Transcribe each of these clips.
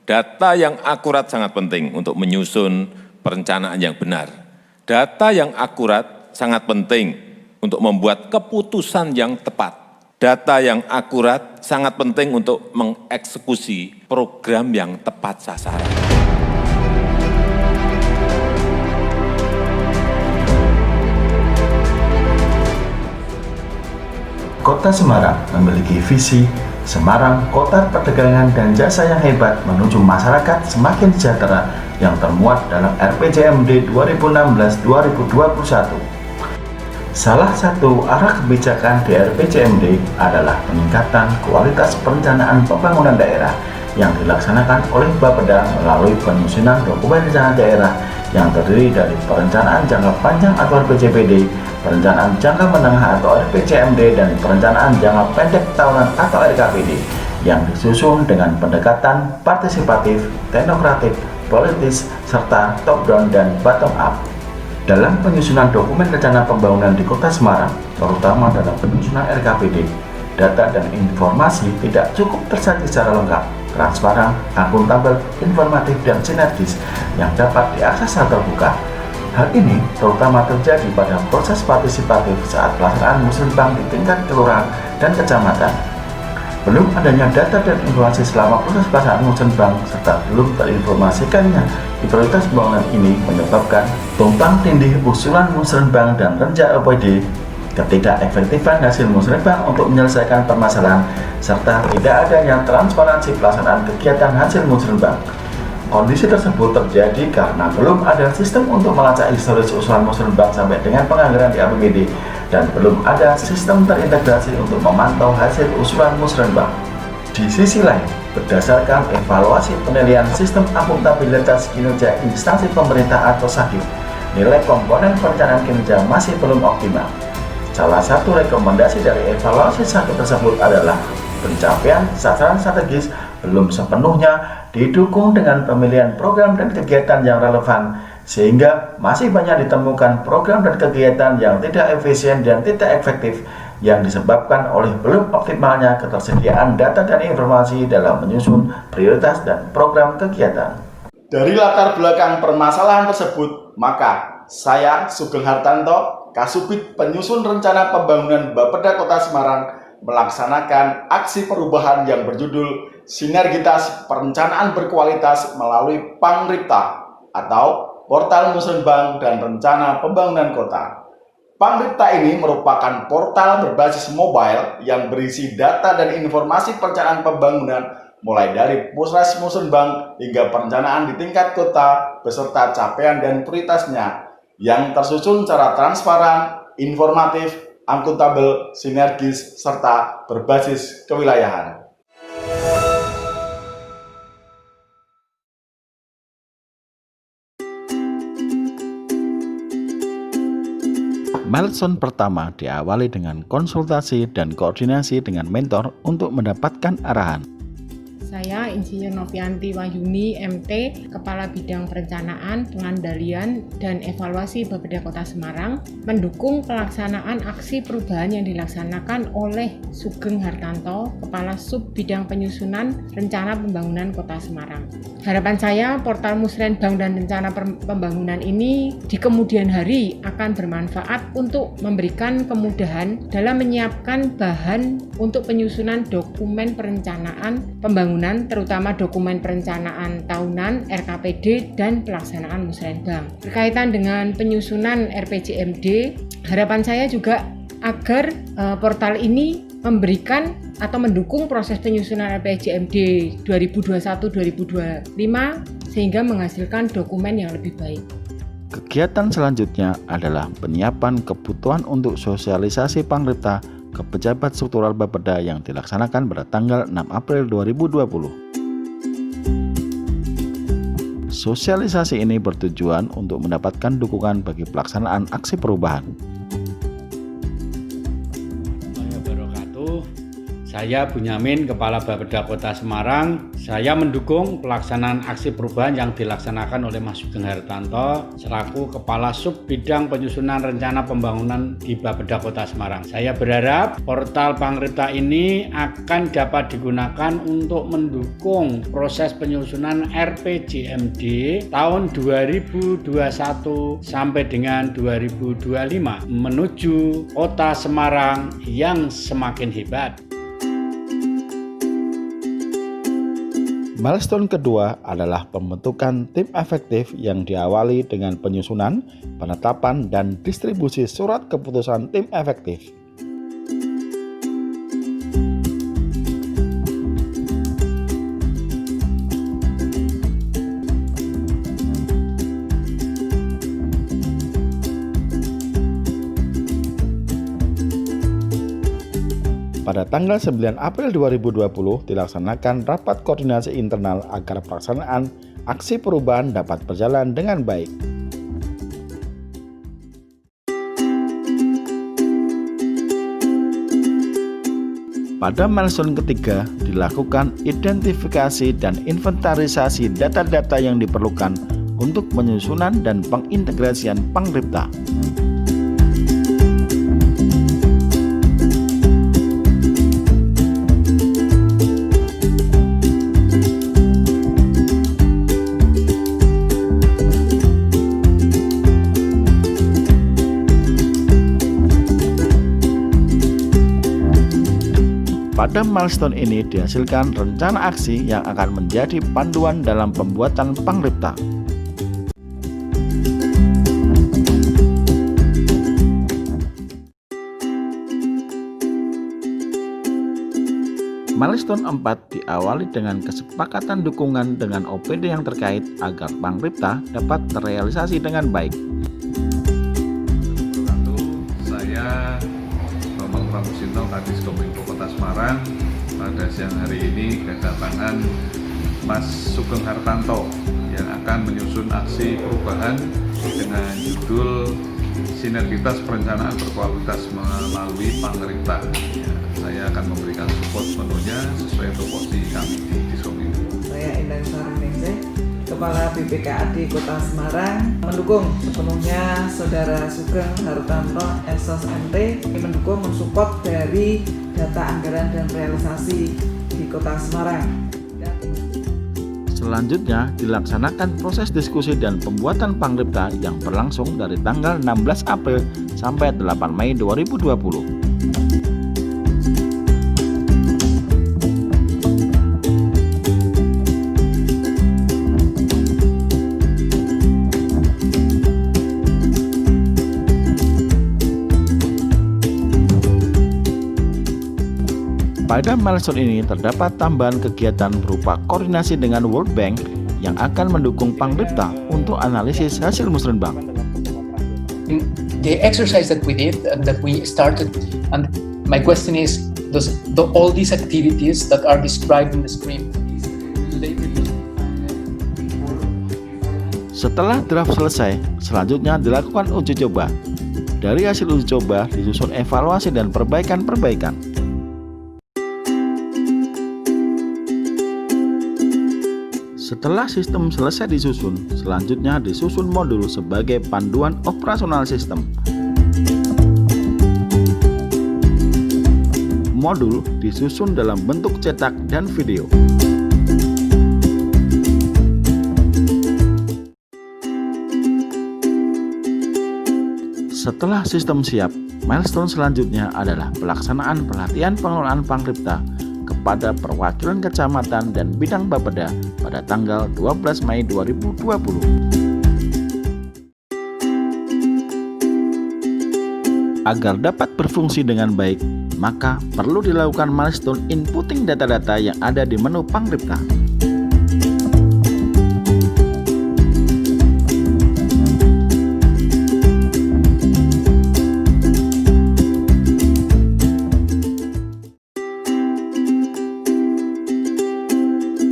Data yang akurat sangat penting untuk menyusun perencanaan yang benar. Data yang akurat sangat penting untuk membuat keputusan yang tepat. Data yang akurat sangat penting untuk mengeksekusi program yang tepat sasaran. Kota Semarang memiliki visi Semarang, kota perdagangan dan jasa yang hebat menuju masyarakat semakin sejahtera yang termuat dalam RPJMD 2016-2021. Salah satu arah kebijakan di RPJMD adalah peningkatan kualitas perencanaan pembangunan daerah yang dilaksanakan oleh Bapeda melalui penyusunan dokumen rencana daerah yang terdiri dari perencanaan jangka panjang atau RPJPD, perencanaan jangka menengah atau RPJMD, dan perencanaan jangka pendek tahunan atau RKPD yang disusun dengan pendekatan partisipatif, teknokratik, politis, serta top-down dan bottom-up. Dalam penyusunan dokumen rencana pembangunan di Kota Semarang, terutama dalam penyusunan RKPD, data dan informasi tidak cukup tersaji secara lengkap, transparan, akuntabel, informatif, dan sinergis yang dapat diakses secara terbuka. Hal ini terutama terjadi pada proses partisipatif saat pelaksanaan musrenbang di tingkat kelurahan dan kecamatan. Belum adanya data dan informasi selama proses pelaksanaan musrenbang serta belum terinformasikannya di prioritas pembangunan ini menyebabkan tumpang tindih usulan musrenbang dan renca OPD, ketidakefektifan hasil musrenbang untuk menyelesaikan permasalahan, serta tidak adanya transparansi pelaksanaan kegiatan hasil musrenbang. Kondisi tersebut terjadi karena belum ada sistem untuk melacak historis usulan musrenbang sampai dengan penganggaran di APBD dan belum ada sistem terintegrasi untuk memantau hasil usulan musrenbang. Di sisi lain, berdasarkan evaluasi penilaian sistem akuntabilitas kinerja instansi pemerintah atau SAKIP, nilai komponen perencanaan kinerja masih belum optimal. Salah satu rekomendasi dari evaluasi SAKIP tersebut adalah pencapaian sasaran strategis belum sepenuhnya didukung dengan pemilihan program dan kegiatan yang relevan, sehingga masih banyak ditemukan program dan kegiatan yang tidak efisien dan tidak efektif yang disebabkan oleh belum optimalnya ketersediaan data dan informasi dalam menyusun prioritas dan program kegiatan. Dari latar belakang permasalahan tersebut, maka saya, Sugeng Hartanto, Kasubit Penyusun Rencana Pembangunan Bapeda Kota Semarang, melaksanakan aksi perubahan yang berjudul Sinergitas Perencanaan Berkualitas melalui Pangripta atau Portal Musrenbang dan Rencana Pembangunan Kota. Pangripta ini merupakan portal berbasis mobile yang berisi data dan informasi perencanaan pembangunan mulai dari proses musrenbang hingga perencanaan di tingkat kota beserta capaian dan prioritasnya yang tersusun secara transparan, informatif, akuntabel, sinergis, serta berbasis kewilayahan. Milestone pertama diawali dengan konsultasi dan koordinasi dengan mentor untuk mendapatkan arahan. Saya Insinyur Novianti Wahyuni, MT, Kepala Bidang Perencanaan, Pengendalian, dan Evaluasi Bapeda Kota Semarang, mendukung pelaksanaan aksi perubahan yang dilaksanakan oleh Sugeng Hartanto, Kepala Sub Bidang Penyusunan Rencana Pembangunan Kota Semarang. Harapan saya, portal musrenbang dan rencana pembangunan ini di kemudian hari akan bermanfaat untuk memberikan kemudahan dalam menyiapkan bahan untuk penyusunan dokumen perencanaan pembangunan, terutama dokumen perencanaan tahunan, RKPD, dan pelaksanaan musrenbang. Berkaitan dengan penyusunan RPJMD, harapan saya juga agar portal ini memberikan atau mendukung proses penyusunan RPJMD 2021-2025 sehingga menghasilkan dokumen yang lebih baik. Kegiatan selanjutnya adalah penyiapan kebutuhan untuk sosialisasi Pangripta ke pejabat struktural Bapeda yang dilaksanakan pada tanggal 6 April 2020. Sosialisasi ini bertujuan untuk mendapatkan dukungan bagi pelaksanaan aksi perubahan. Saya Bunyamin, Kepala Bapeda Kota Semarang. Saya mendukung pelaksanaan aksi perubahan yang dilaksanakan oleh Mas Sugeng Hartanto selaku Kepala Sub Bidang Penyusunan Rencana Pembangunan di Bapeda Kota Semarang. Saya berharap portal Pangripta ini akan dapat digunakan untuk mendukung proses penyusunan RPJMD tahun 2021 sampai dengan 2025 menuju Kota Semarang yang semakin hebat. Milestone kedua adalah pembentukan tim efektif yang diawali dengan penyusunan, penetapan, dan distribusi surat keputusan tim efektif. Pada tanggal 9 April 2020 dilaksanakan rapat koordinasi internal agar pelaksanaan aksi perubahan dapat berjalan dengan baik. Pada milestone ketiga dilakukan identifikasi dan inventarisasi data-data yang diperlukan untuk penyusunan dan pengintegrasian Pangripta. Pada milestone ini dihasilkan rencana aksi yang akan menjadi panduan dalam pembuatan Pangripta. Milestone 4 diawali dengan kesepakatan dukungan dengan OPD yang terkait agar Pangripta dapat terrealisasi dengan baik. Saya Bambang Pramusinto, Kadis Kominfo Kota Semarang. Pada siang hari ini kedatangan Mas Sugeng Hartanto yang akan menyusun aksi perubahan dengan judul Sinergitas Perencanaan Berkualitas Melalui Pangripta. Ya, saya akan memberikan support sepenuhnya sesuai tupoksi kami di Diskominfo. Saya Indah Sarunningsih, Kepala BPKAD Kota Semarang, mendukung sepenuhnya Saudara Sugeng Hartanto Sos MT, mendukung mensupport dari data anggaran dan realisasi di Kota Semarang. Selanjutnya dilaksanakan proses diskusi dan pembuatan Pangripta yang berlangsung dari tanggal 16 April sampai 8 Mei 2020. Pada milestone ini terdapat tambahan kegiatan berupa koordinasi dengan World Bank yang akan mendukung Pangripta untuk analisis hasil musrenbang. The exercise that we did and that we started, and my question is, all these activities that are described in the script, setelah draft selesai, selanjutnya dilakukan uji coba. Dari hasil uji coba disusun evaluasi dan perbaikan-perbaikan. Setelah sistem selesai disusun, selanjutnya disusun modul sebagai panduan operasional sistem. Modul disusun dalam bentuk cetak dan video. Setelah sistem siap, milestone selanjutnya adalah pelaksanaan pelatihan pengelolaan Pangripta kepada perwakilan kecamatan dan bidang Bapeda pada tanggal 12 Mei 2020. Agar dapat berfungsi dengan baik, maka perlu dilakukan milestone inputting data-data yang ada di menu Pangripta.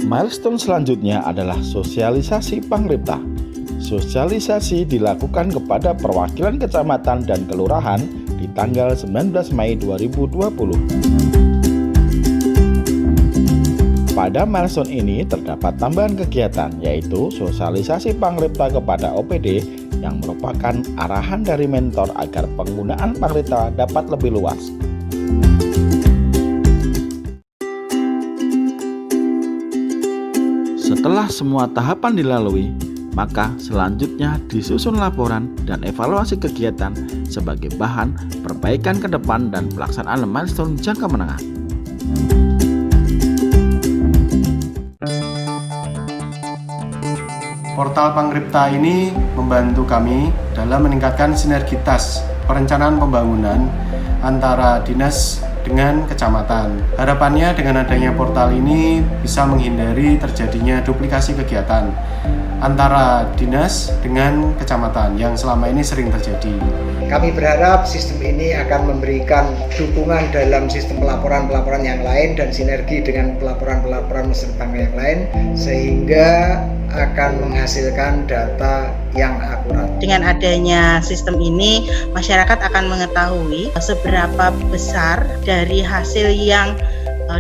Milestone selanjutnya adalah sosialisasi Pangripta. Sosialisasi dilakukan kepada perwakilan kecamatan dan kelurahan di tanggal 19 Mei 2020. Pada milestone ini terdapat tambahan kegiatan, yaitu sosialisasi Pangripta kepada OPD yang merupakan arahan dari mentor agar penggunaan Pangripta dapat lebih luas. Setelah semua tahapan dilalui, maka selanjutnya disusun laporan dan evaluasi kegiatan sebagai bahan perbaikan ke depan dan pelaksanaan milestone jangka menengah. Portal Pangripta ini membantu kami dalam meningkatkan sinergitas perencanaan pembangunan antara dinas dengan kecamatan. Harapannya dengan adanya portal ini bisa menghindari terjadinya duplikasi kegiatan antara dinas dengan kecamatan yang selama ini sering terjadi. Kami berharap sistem ini akan memberikan dukungan dalam sistem pelaporan-pelaporan yang lain dan sinergi dengan pelaporan-pelaporan mesin bank yang lain sehingga akan menghasilkan data yang akurat. Dengan adanya sistem ini, masyarakat akan mengetahui seberapa besar dari hasil yang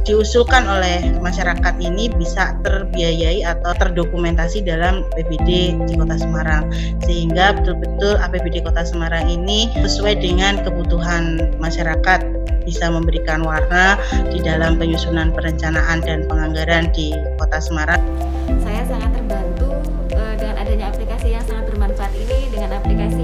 diusulkan oleh masyarakat ini bisa terbiayai atau terdokumentasi dalam APBD di Kota Semarang, sehingga betul-betul APBD Kota Semarang ini sesuai dengan kebutuhan masyarakat, bisa memberikan warna di dalam penyusunan perencanaan dan penganggaran di Kota Semarang. Saya sangat terbantu dengan adanya aplikasi yang sangat bermanfaat ini, dengan aplikasi